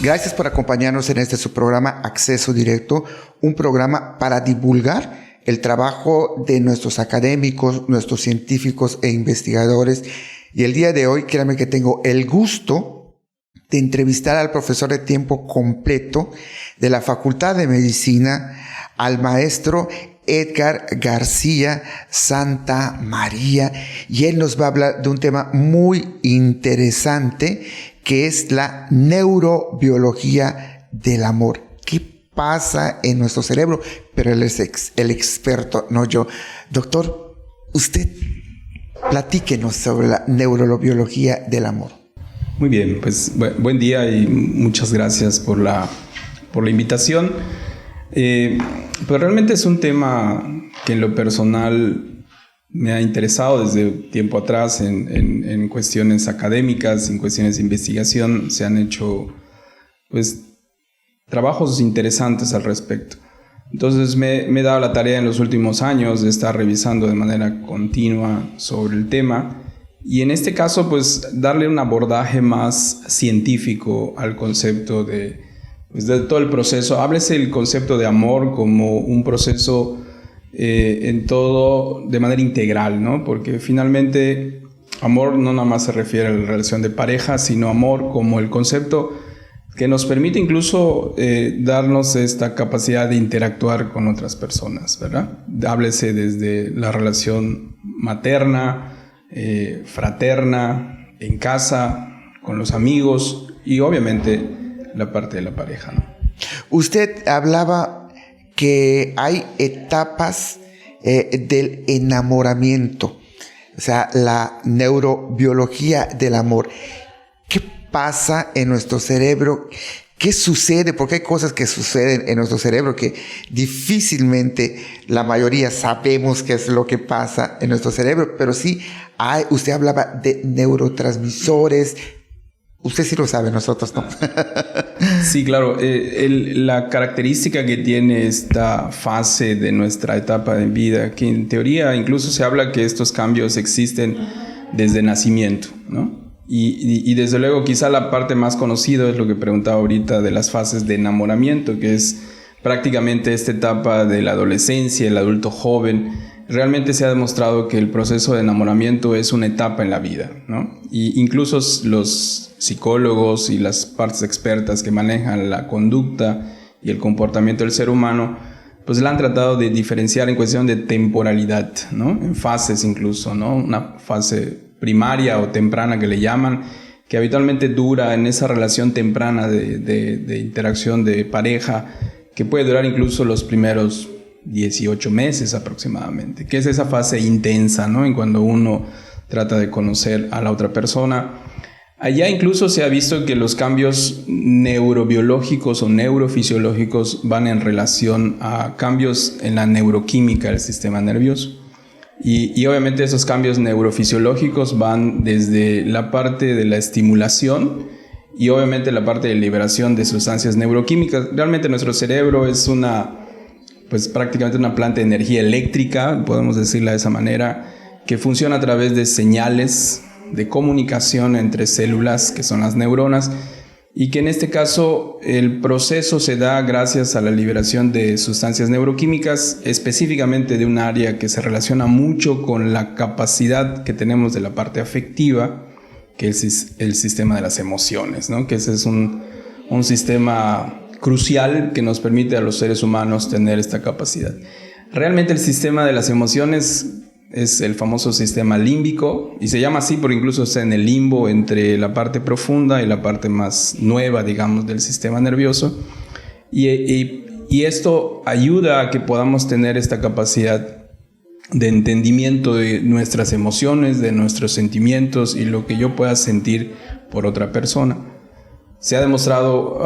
Gracias por acompañarnos en este su programa Acceso Directo, un programa para divulgar el trabajo de nuestros académicos, nuestros científicos e investigadores. Y el día de hoy, créanme que tengo el gusto de entrevistar al profesor de tiempo completo de la Facultad de Medicina, al maestro Edgar García Santa María, y él nos va a hablar de un tema muy interesante que es la neurobiología del amor. ¿Qué pasa en nuestro cerebro? Pero él es el experto, no yo. Doctor, usted platíquenos sobre la neurobiología del amor. Muy bien, pues buen día y muchas gracias por la invitación. Pues realmente es un tema que en lo personal me ha interesado desde tiempo atrás en cuestiones académicas, en cuestiones de investigación. Se han hecho pues trabajos interesantes al respecto. Entonces me he dado la tarea en los últimos años de estar revisando de manera continua sobre el tema y en este caso pues darle un abordaje más científico al concepto de todo el proceso. Háblese el concepto de amor como un proceso en todo de manera integral, ¿no? Porque finalmente amor no nada más se refiere a la relación de pareja, sino amor como el concepto que nos permite incluso darnos esta capacidad de interactuar con otras personas, ¿verdad? Háblese desde la relación materna, fraterna, en casa, con los amigos y obviamente la parte de la pareja, ¿no? Usted hablaba que hay etapas del enamoramiento, o sea, la neurobiología del amor. ¿Qué pasa en nuestro cerebro? ¿Qué sucede? Porque hay cosas que suceden en nuestro cerebro que difícilmente la mayoría sabemos qué es lo que pasa en nuestro cerebro, pero sí hay, usted hablaba de neurotransmisores. Usted sí lo sabe, nosotros no. Sí, claro. La característica que tiene esta fase de nuestra etapa de vida, que en teoría incluso se habla que estos cambios existen desde nacimiento, ¿no? Y desde luego quizá la parte más conocida es lo que preguntaba ahorita de las fases de enamoramiento, que es prácticamente esta etapa de la adolescencia, el adulto joven. Realmente se ha demostrado que el proceso de enamoramiento es una etapa en la vida, ¿no? Y incluso los psicólogos y las partes expertas que manejan la conducta y el comportamiento del ser humano, pues la han tratado de diferenciar en cuestión de temporalidad, ¿no? En fases incluso, ¿no? Una fase primaria o temprana que le llaman, que habitualmente dura en esa relación temprana de interacción de pareja, que puede durar incluso los primeros 18 meses aproximadamente, que es esa fase intensa, ¿no? En cuando uno trata de conocer a la otra persona. Allá incluso se ha visto que los cambios neurobiológicos o neurofisiológicos van en relación a cambios en la neuroquímica del sistema nervioso. Y obviamente esos cambios neurofisiológicos van desde la parte de la estimulación y obviamente la parte de liberación de sustancias neuroquímicas. Realmente nuestro cerebro es pues prácticamente una planta de energía eléctrica, podemos decirla de esa manera, que funciona a través de señales de comunicación entre células, que son las neuronas, y que en este caso el proceso se da gracias a la liberación de sustancias neuroquímicas, específicamente de un área que se relaciona mucho con la capacidad que tenemos de la parte afectiva, que es el sistema de las emociones, ¿no? Que ese es un sistema crucial que nos permite a los seres humanos tener esta capacidad. Realmente el sistema de las emociones es el famoso sistema límbico y se llama así porque incluso está en el limbo entre la parte profunda y la parte más nueva, digamos, del sistema nervioso. Y esto ayuda a que podamos tener esta capacidad de entendimiento de nuestras emociones, de nuestros sentimientos y lo que yo pueda sentir por otra persona. Se ha demostrado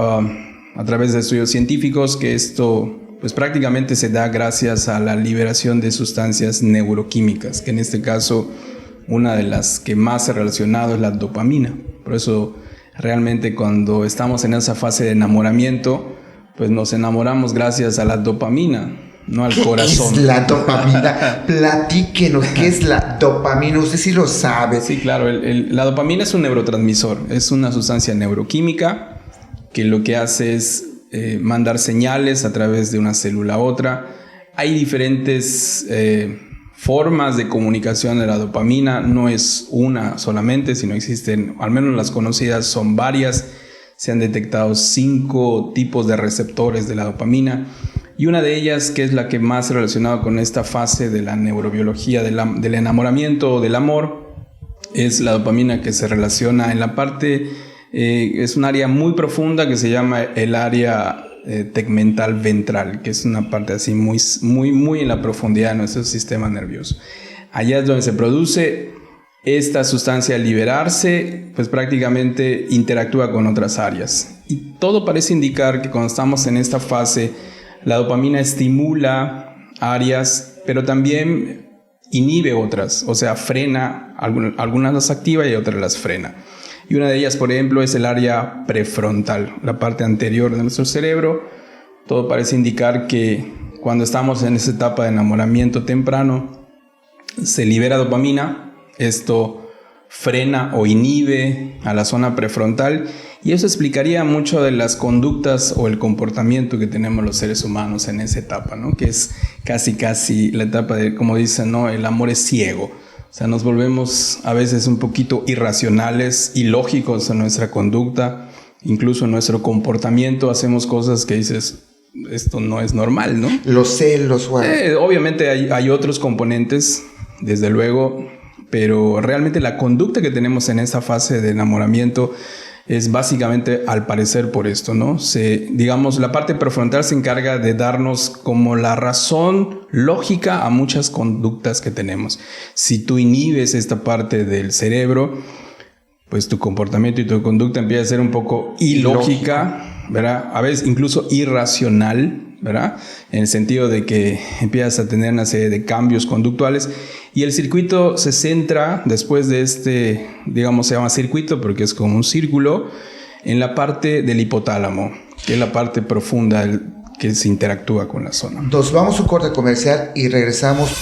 a través de estudios científicos que esto pues prácticamente se da gracias a la liberación de sustancias neuroquímicas, que en este caso una de las que más se ha relacionado es la dopamina. Por eso realmente cuando estamos en esa fase de enamoramiento, pues nos enamoramos gracias a la dopamina, no al corazón. ¿Qué es la dopamina? Platíquenos, ¿qué es la dopamina? Usted sí lo sabe. Sí, claro. La dopamina es un neurotransmisor, es una sustancia neuroquímica que lo que hace es mandar señales a través de una célula a otra. Hay diferentes formas de comunicación de la dopamina, no es una solamente, sino existen, al menos las conocidas son varias. Se han detectado 5 tipos de receptores de la dopamina, y una de ellas, que es la que más se relaciona con esta fase de la neurobiología del enamoramiento o del amor, es la dopamina que se relaciona en la parte, es un área muy profunda que se llama el área tegmental ventral, que es una parte así muy en la profundidad de nuestro sistema nervioso. Allá es donde se produce esta sustancia. Al liberarse, pues prácticamente interactúa con otras áreas. Y todo parece indicar que cuando estamos en esta fase, la dopamina estimula áreas, pero también inhibe otras, o sea, frena, algunas las activa y otras las frena. Y una de ellas, por ejemplo, es el área prefrontal, la parte anterior de nuestro cerebro. Todo parece indicar que cuando estamos en esa etapa de enamoramiento temprano, se libera dopamina. Esto frena o inhibe a la zona prefrontal, y eso explicaría mucho de las conductas o el comportamiento que tenemos los seres humanos en esa etapa, ¿no? Que es casi la etapa de, como dicen, ¿no? El amor es ciego. O sea, nos volvemos a veces un poquito irracionales, ilógicos en nuestra conducta, incluso en nuestro comportamiento. Hacemos cosas que dices, esto no es normal, ¿no? Los celos, bueno. Obviamente hay otros componentes, desde luego, pero realmente la conducta que tenemos en esa fase de enamoramiento es básicamente, al parecer, por esto, ¿no? Digamos, la parte prefrontal se encarga de darnos como la razón lógica a muchas conductas que tenemos. Si tú inhibes esta parte del cerebro, pues tu comportamiento y tu conducta empieza a ser un poco ilógica, ¿verdad? A veces incluso irracional, ¿verdad? En el sentido de que empiezas a tener una serie de cambios conductuales, y el circuito se centra después de este, digamos, se llama circuito porque es como un círculo, en la parte del hipotálamo, que es la parte profunda que se interactúa con la zona. Nos vamos a un corte comercial y regresamos.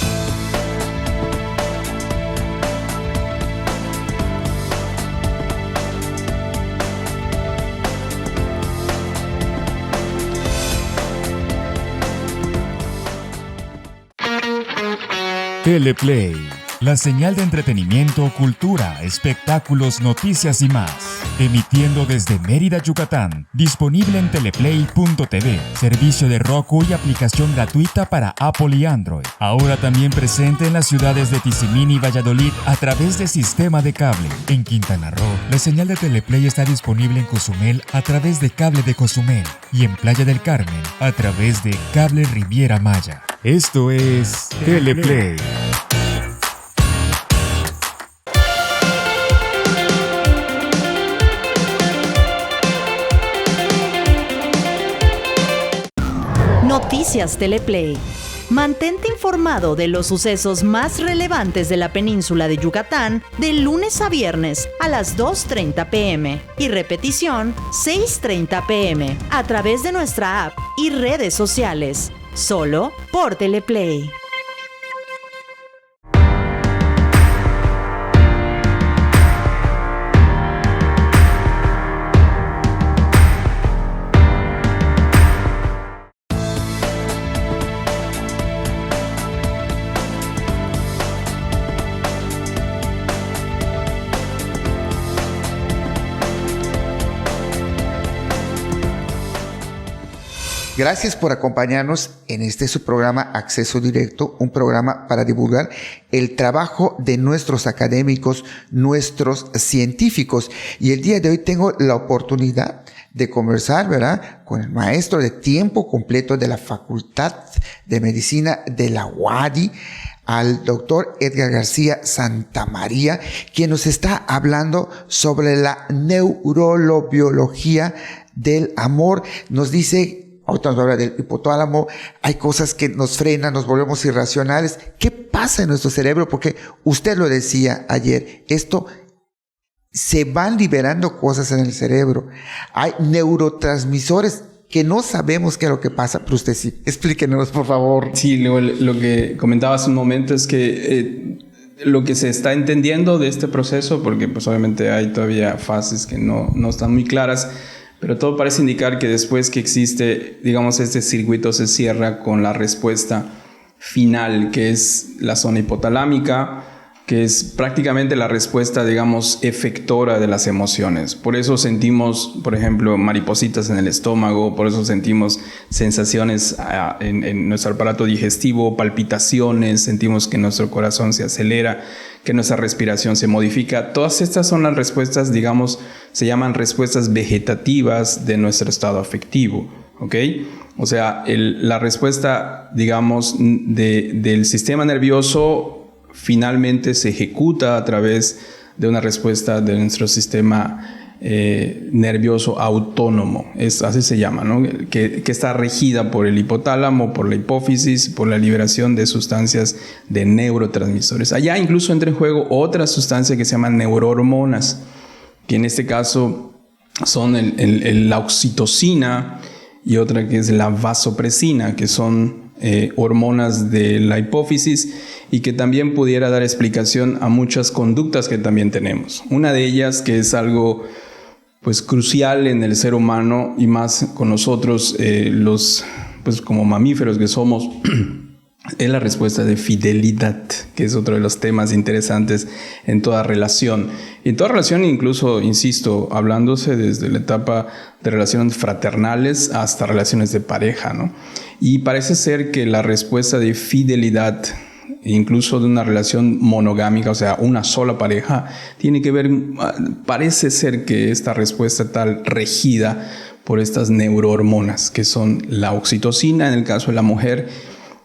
Teleplay, la señal de entretenimiento, cultura, espectáculos, noticias y más. Emitiendo desde Mérida, Yucatán. Disponible en teleplay.tv, servicio de Roku y aplicación gratuita para Apple y Android. Ahora también presente en las ciudades de Tizimín y Valladolid a través de sistema de cable. En Quintana Roo, la señal de Teleplay está disponible en Cozumel a través de cable de Cozumel y en Playa del Carmen a través de cable Riviera Maya. Esto es Teleplay. Noticias Teleplay. Mantente informado de los sucesos más relevantes de la península de Yucatán de lunes a viernes a las 2:30 p.m. y repetición 6:30 p.m. a través de nuestra app y redes sociales. Solo por Teleplay. Gracias por acompañarnos en este su programa Acceso Directo, un programa para divulgar el trabajo de nuestros académicos, nuestros científicos. Y el día de hoy tengo la oportunidad de conversar, ¿verdad?, con el maestro de tiempo completo de la Facultad de Medicina de la UADY, al doctor Edgar García Santamaría, quien nos está hablando sobre la neurobiología del amor. Nos dice, ahorita nos habla del hipotálamo, hay cosas que nos frenan, nos volvemos irracionales. ¿Qué pasa en nuestro cerebro? Porque usted lo decía ayer, se van liberando cosas en el cerebro. Hay neurotransmisores que no sabemos qué es lo que pasa, pero usted sí. Explíquenos, por favor. Sí, lo que comentaba hace un momento es que lo que se está entendiendo de este proceso, porque pues obviamente hay todavía fases que no están muy claras, pero todo parece indicar que después que existe, digamos, este circuito se cierra con la respuesta final, que es la zona hipotalámica, que es prácticamente la respuesta, digamos, efectora de las emociones. Por eso sentimos, por ejemplo, maripositas en el estómago, por eso sentimos sensaciones en nuestro aparato digestivo, palpitaciones, sentimos que nuestro corazón se acelera, que nuestra respiración se modifica. Todas estas son las respuestas, digamos, se llaman respuestas vegetativas de nuestro estado afectivo, ¿ok? O sea, la respuesta, digamos, del sistema nervioso finalmente se ejecuta a través de una respuesta de nuestro sistema nervioso autónomo, así se llama, ¿no? Que está regida por el hipotálamo, por la hipófisis, por la liberación de sustancias de neurotransmisores. Allá incluso entra en juego otra sustancia que se llama neurohormonas, que en este caso son la oxitocina y otra que es la vasopresina, que son hormonas de la hipófisis y que también pudiera dar explicación a muchas conductas que también tenemos. Una de ellas, que es algo pues crucial en el ser humano y más con nosotros pues como mamíferos que somos, es la respuesta de fidelidad, que es otro de los temas interesantes en toda relación. Y en toda relación, incluso, insisto, hablándose desde la etapa de relaciones fraternales hasta relaciones de pareja, ¿no? Y parece ser que la respuesta de fidelidad, incluso de una relación monogámica, o sea, una sola pareja, tiene que ver, parece ser que esta respuesta está regida por estas neurohormonas, que son la oxitocina en el caso de la mujer,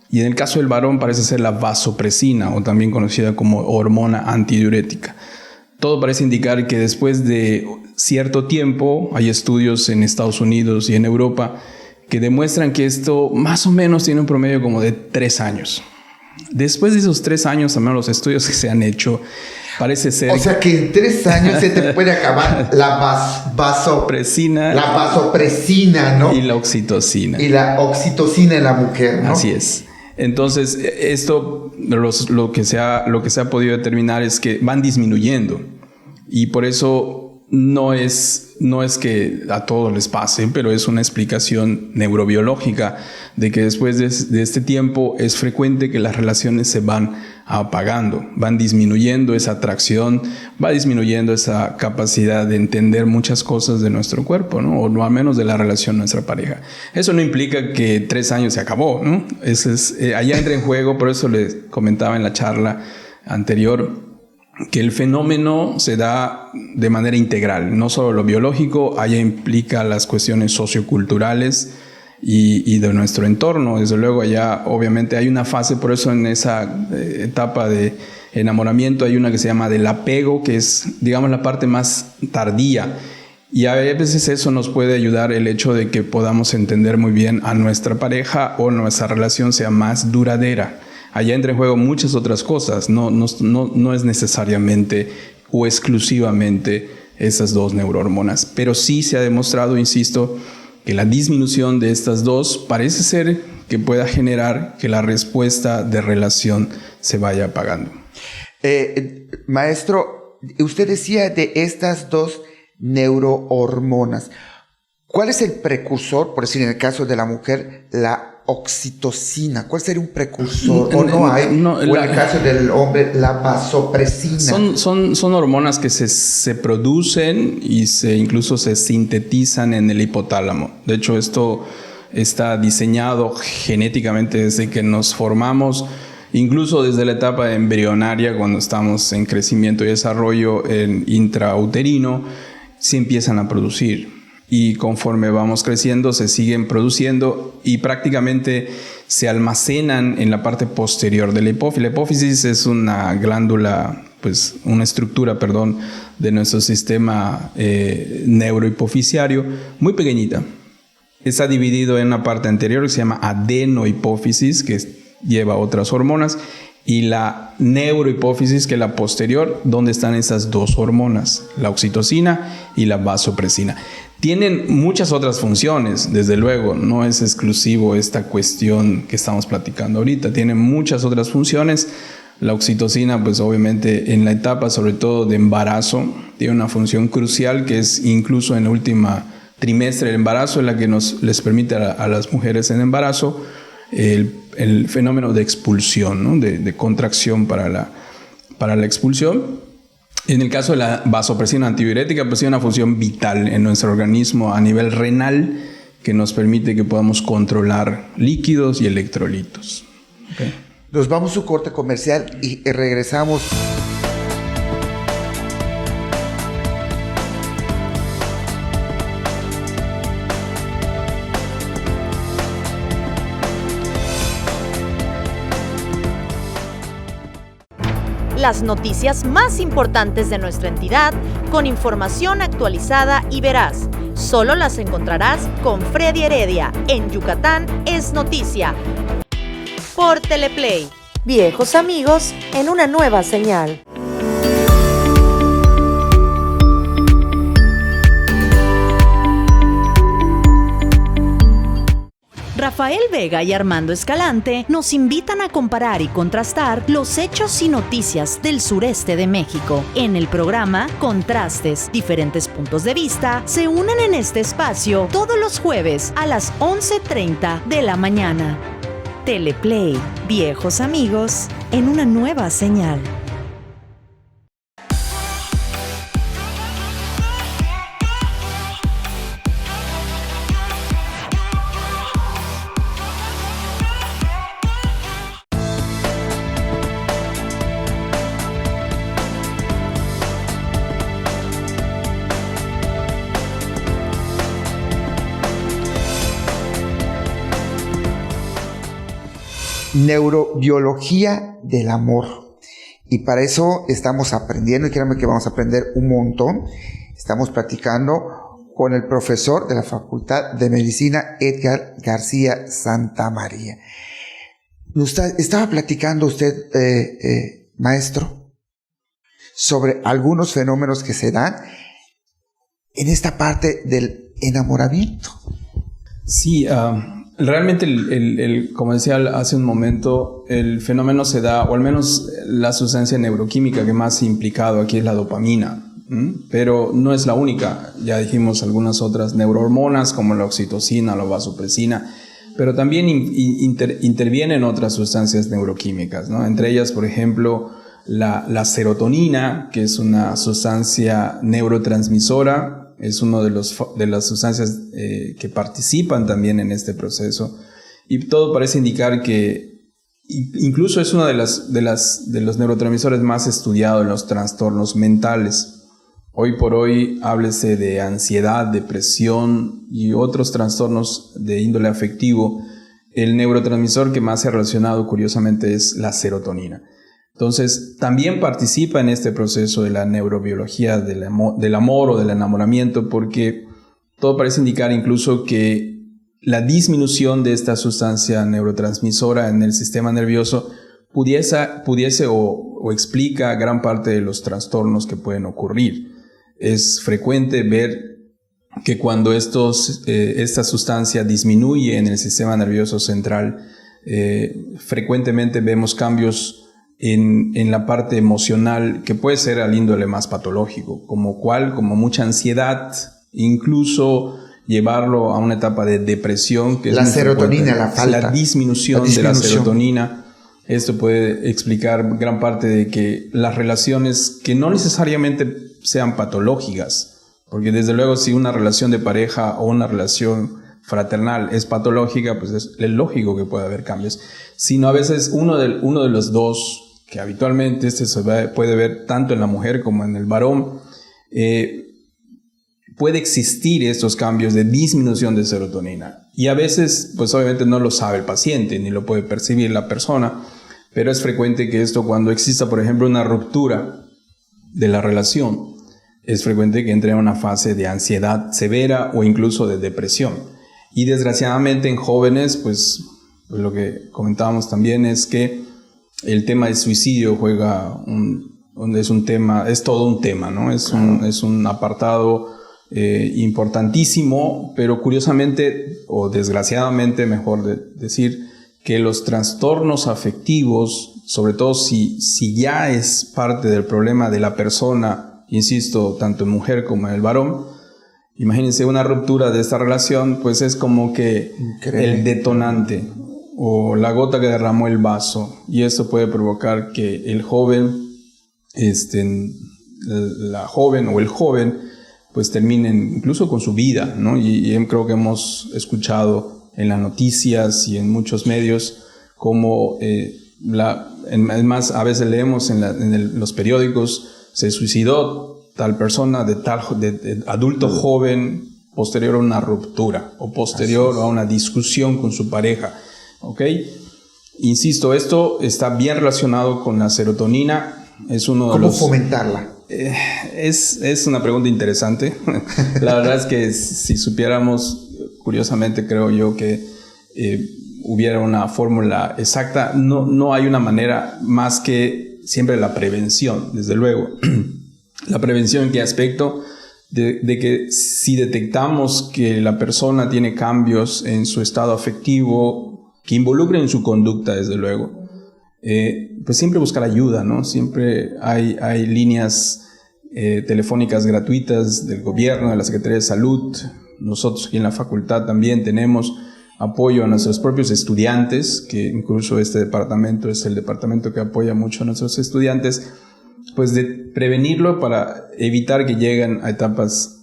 y en el caso del varón parece ser la vasopresina, o también conocida como hormona antidiurética. Todo parece indicar que después de cierto tiempo, hay estudios en Estados Unidos y en Europa que demuestran que esto más o menos tiene un promedio como de 3 años. Después de esos 3 años, al menos los estudios que se han hecho, parece ser... O sea que en 3 años se te puede acabar la vasopresina, ¿no? Y la oxitocina. Y la oxitocina en la mujer, ¿no? Así es. Entonces, esto, lo que se ha podido determinar es que van disminuyendo. Y por eso no es que a todos les pase, pero es una explicación neurobiológica de que después de este tiempo es frecuente que las relaciones se van apagando, van disminuyendo esa atracción, va disminuyendo esa capacidad de entender muchas cosas de nuestro cuerpo, ¿no? O no al menos de la relación de nuestra pareja. Eso no implica que 3 años se acabó, ¿no? Allá entra en juego, por eso les comentaba en la charla anterior, que el fenómeno se da de manera integral, no solo lo biológico, allá implica las cuestiones socioculturales y de nuestro entorno. Desde luego allá obviamente hay una fase, por eso en esa etapa de enamoramiento hay una que se llama del apego, que es, digamos, la parte más tardía. Y a veces eso nos puede ayudar, el hecho de que podamos entender muy bien a nuestra pareja o nuestra relación sea más duradera. Allá entra en juego muchas otras cosas, no es necesariamente o exclusivamente esas 2 neurohormonas, pero sí se ha demostrado, insisto, que la disminución de estas 2 parece ser que pueda generar que la respuesta de relación se vaya apagando. Maestro, usted decía de estas 2 neurohormonas. ¿Cuál es el precursor, por decir en el caso de la mujer, la oxitocina? ¿Cuál sería un precursor? ¿O no hay? O en el caso del hombre, la vasopresina. Son hormonas que se producen y incluso se sintetizan en el hipotálamo. De hecho, esto está diseñado genéticamente desde que nos formamos, incluso desde la etapa embrionaria, cuando estamos en crecimiento y desarrollo intrauterino, se empiezan a producir. Y conforme vamos creciendo se siguen produciendo y prácticamente se almacenan en la parte posterior de la hipófisis. La hipófisis es una glándula, una estructura, de nuestro sistema neurohipofisiario muy pequeñita. Está dividido en una parte anterior que se llama adenohipófisis, que lleva otras hormonas, y la neurohipófisis, que es la posterior, donde están esas 2 hormonas, la oxitocina y la vasopresina. Tienen muchas otras funciones, desde luego, no es exclusivo esta cuestión que estamos platicando ahorita, tienen muchas otras funciones. La oxitocina, obviamente en la etapa sobre todo de embarazo, tiene una función crucial que es incluso en la última trimestre del embarazo, es la que les permite a las mujeres en embarazo el fenómeno de expulsión, ¿no? de contracción para la expulsión. En el caso de la vasopresina antidiurética, pues tiene una función vital en nuestro organismo a nivel renal que nos permite que podamos controlar líquidos y electrolitos. Okay. Nos vamos a un corte comercial y regresamos. Las noticias más importantes de nuestra entidad con información actualizada y veraz. Solo las encontrarás con Freddy Heredia en Yucatán es Noticia. Por Teleplay. Viejos amigos en una nueva señal. Rafael Vega y Armando Escalante nos invitan a comparar y contrastar los hechos y noticias del sureste de México. En el programa Contrastes, diferentes puntos de vista se unen en este espacio todos los jueves a las 11:30 de la mañana. Teleplay, viejos amigos en una nueva señal. Neurobiología del amor. Y para eso estamos aprendiendo, y créanme que vamos a aprender un montón. Estamos platicando con el profesor de la Facultad de Medicina, Edgar García Santamaría. Estaba platicando usted, maestro, sobre algunos fenómenos que se dan en esta parte del enamoramiento. Sí, realmente, como decía hace un momento, el fenómeno se da, o al menos la sustancia neuroquímica que más implicado aquí es la dopamina, pero no es la única. Ya dijimos algunas otras neurohormonas como la oxitocina, la vasopresina, pero también intervienen otras sustancias neuroquímicas, ¿no? Entre ellas, por ejemplo, la serotonina, que es una sustancia neurotransmisora. Es una de las sustancias que participan también en este proceso, y todo parece indicar que incluso es uno de los neurotransmisores más estudiados en los trastornos mentales. Hoy por hoy, háblese de ansiedad, depresión y otros trastornos de índole afectivo, el neurotransmisor que más se ha relacionado curiosamente es la serotonina. Entonces, también participa en este proceso de la neurobiología del amor o del enamoramiento, porque todo parece indicar incluso que la disminución de esta sustancia neurotransmisora en el sistema nervioso pudiese o explica gran parte de los trastornos que pueden ocurrir. Es frecuente ver que cuando esta sustancia disminuye en el sistema nervioso central, frecuentemente vemos cambios en la parte emocional que puede ser al índole más patológico, como mucha ansiedad, incluso llevarlo a una etapa de depresión, que la es serotonina, la falta, la disminución de la serotonina. Esto puede explicar gran parte de que las relaciones que no necesariamente sean patológicas, porque desde luego si una relación de pareja o una relación fraternal es patológica, pues es lógico que pueda haber cambios, sino a veces uno de los dos, que habitualmente se puede ver tanto en la mujer como en el varón, puede existir estos cambios de disminución de serotonina. Y a veces, pues obviamente no lo sabe el paciente, ni lo puede percibir la persona, pero es frecuente que esto, cuando exista, por ejemplo, una ruptura de la relación, es frecuente que entre en una fase de ansiedad severa o incluso de depresión. Y desgraciadamente en jóvenes, pues lo que comentábamos también es que el tema del suicidio es todo un tema, ¿no? Es un apartado importantísimo, pero curiosamente, o desgraciadamente, mejor decir, que los trastornos afectivos, sobre todo si ya es parte del problema de la persona, insisto, tanto en mujer como en el varón, Imagínense una ruptura de esta relación, pues es como que el detonante o la gota que derramó el vaso, y eso puede provocar que el joven, la joven o el joven, pues terminen incluso con su vida, ¿no? Y creo que hemos escuchado en las noticias y en muchos medios como además a veces leemos en los periódicos, se suicidó tal persona de adulto joven posterior a una ruptura o posterior a una discusión con su pareja, ¿ok? Insisto, esto está bien relacionado con la serotonina. Es uno de ¿Cómo fomentarla? Es una pregunta interesante. La verdad es que si supiéramos, curiosamente creo yo que hubiera una fórmula exacta. No hay una manera más que siempre la prevención, desde luego. La prevención, ¿en qué aspecto? De que si detectamos que la persona tiene cambios en su estado afectivo que involucren su conducta, desde luego, pues siempre buscar ayuda, ¿no? Siempre hay líneas telefónicas gratuitas del gobierno, de la Secretaría de Salud. Nosotros aquí en la facultad también tenemos apoyo a nuestros propios estudiantes, que incluso este departamento es el departamento que apoya mucho a nuestros estudiantes, pues de prevenirlo para evitar que lleguen a etapas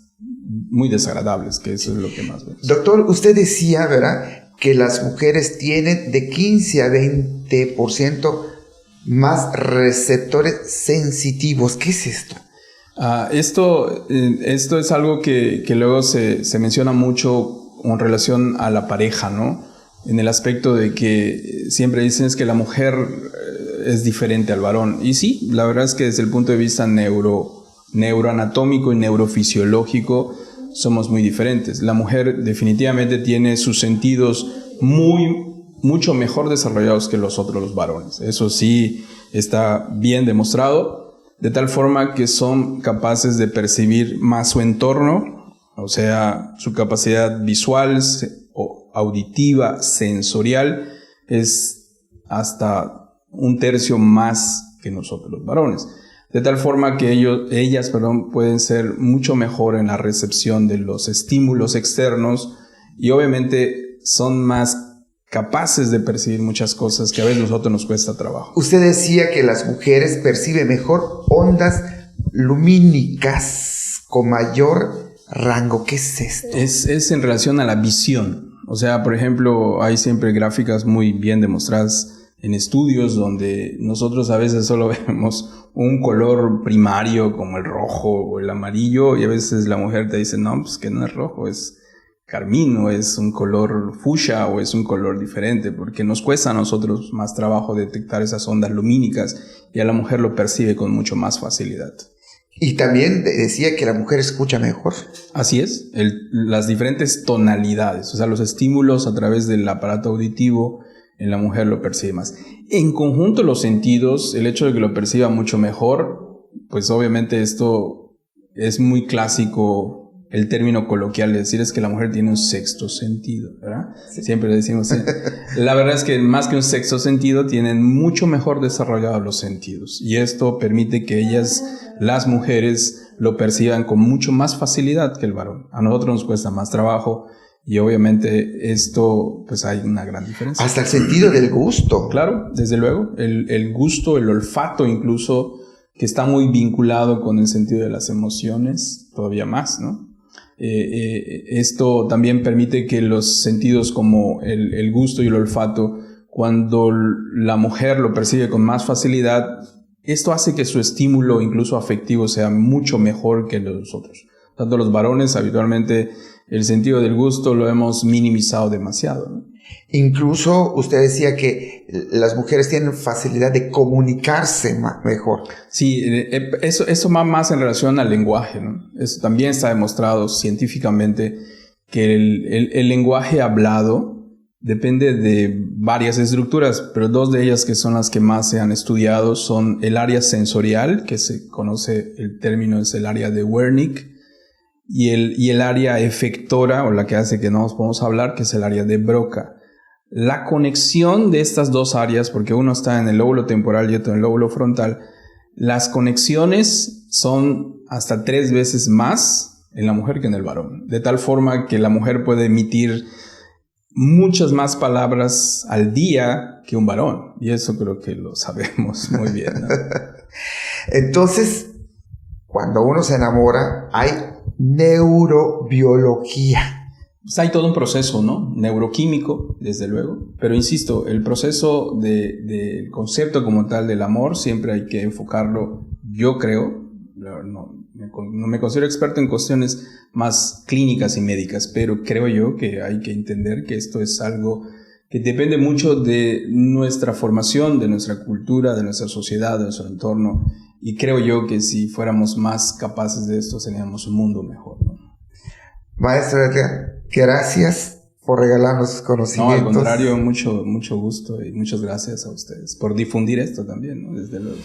muy desagradables, que eso es lo que más vemos. Doctor, usted decía, ¿verdad?, que las mujeres tienen de 15 a 20% más receptores sensitivos. ¿Qué es esto? Esto es algo que luego se menciona mucho en relación a la pareja, ¿no? En el aspecto de que siempre dicen es que la mujer es diferente al varón. Y sí, la verdad es que desde el punto de vista neuroanatómico y neurofisiológico somos muy diferentes. La mujer definitivamente tiene sus sentidos mucho mejor desarrollados que los varones. Eso sí está bien demostrado, de tal forma que son capaces de percibir más su entorno, o sea, su capacidad visual o auditiva, sensorial, es hasta 1/3 más que nosotros los varones. De tal forma que ellas pueden ser mucho mejor en la recepción de los estímulos externos y obviamente son más capaces de percibir muchas cosas que a veces a nosotros nos cuesta trabajo. Usted decía que las mujeres perciben mejor ondas lumínicas con mayor rango. ¿Qué es esto? Es en relación a la visión. O sea, por ejemplo, hay siempre gráficas muy bien demostradas en estudios donde nosotros a veces solo vemos un color primario como el rojo o el amarillo y a veces la mujer te dice, no, pues que no es rojo, es carmín o es un color fucsia o es un color diferente, porque nos cuesta a nosotros más trabajo detectar esas ondas lumínicas y a la mujer lo percibe con mucho más facilidad. Y también decía que la mujer escucha mejor. Así es, las diferentes tonalidades, o sea, los estímulos a través del aparato auditivo, en la mujer lo percibe más. En conjunto los sentidos, el hecho de que lo perciba mucho mejor, pues obviamente esto es muy clásico, el término coloquial de decir es que la mujer tiene un sexto sentido, ¿verdad? Sí. Siempre decimos, la verdad es que más que un sexto sentido, tienen mucho mejor desarrollados los sentidos. Y esto permite que las mujeres, lo perciban con mucho más facilidad que el varón. A nosotros nos cuesta más trabajo. Y obviamente esto, pues hay una gran diferencia. Hasta el sentido del gusto. Claro, desde luego. El gusto, el olfato incluso, que está muy vinculado con el sentido de las emociones, todavía más, ¿no? Esto también permite que los sentidos como el gusto y el olfato, cuando la mujer lo percibe con más facilidad, esto hace que su estímulo incluso afectivo sea mucho mejor que los otros. Tanto los varones habitualmente el sentido del gusto lo hemos minimizado demasiado, ¿no? Incluso usted decía que las mujeres tienen facilidad de comunicarse mejor. Sí, eso va más en relación al lenguaje, ¿no? Eso también está demostrado científicamente que el lenguaje hablado depende de varias estructuras, pero dos de ellas que son las que más se han estudiado son el área sensorial, que se conoce, el término es el área de Wernicke, y el área efectora, o la que hace que no nos podemos hablar, que es el área de Broca. La conexión de estas dos áreas, porque uno está en el lóbulo temporal y otro en el lóbulo frontal, las conexiones son hasta 3 veces más en la mujer que en el varón. De tal forma que la mujer puede emitir muchas más palabras al día que un varón. Y eso creo que lo sabemos muy bien, ¿no? Entonces, cuando uno se enamora, hay neurobiología. Pues hay todo un proceso, ¿no? Neuroquímico, desde luego. Pero insisto, el proceso del concepto como tal del amor siempre hay que enfocarlo, yo creo, no me considero experto en cuestiones más clínicas y médicas, pero creo yo que hay que entender que esto es algo que depende mucho de nuestra formación, de nuestra cultura, de nuestra sociedad, de nuestro entorno. Y creo yo que si fuéramos más capaces de esto, seríamos un mundo mejor, ¿no? Maestro Edgar, gracias por regalarnos sus conocimientos. No, al contrario, mucho gusto y muchas gracias a ustedes por difundir esto también, ¿no? Desde luego.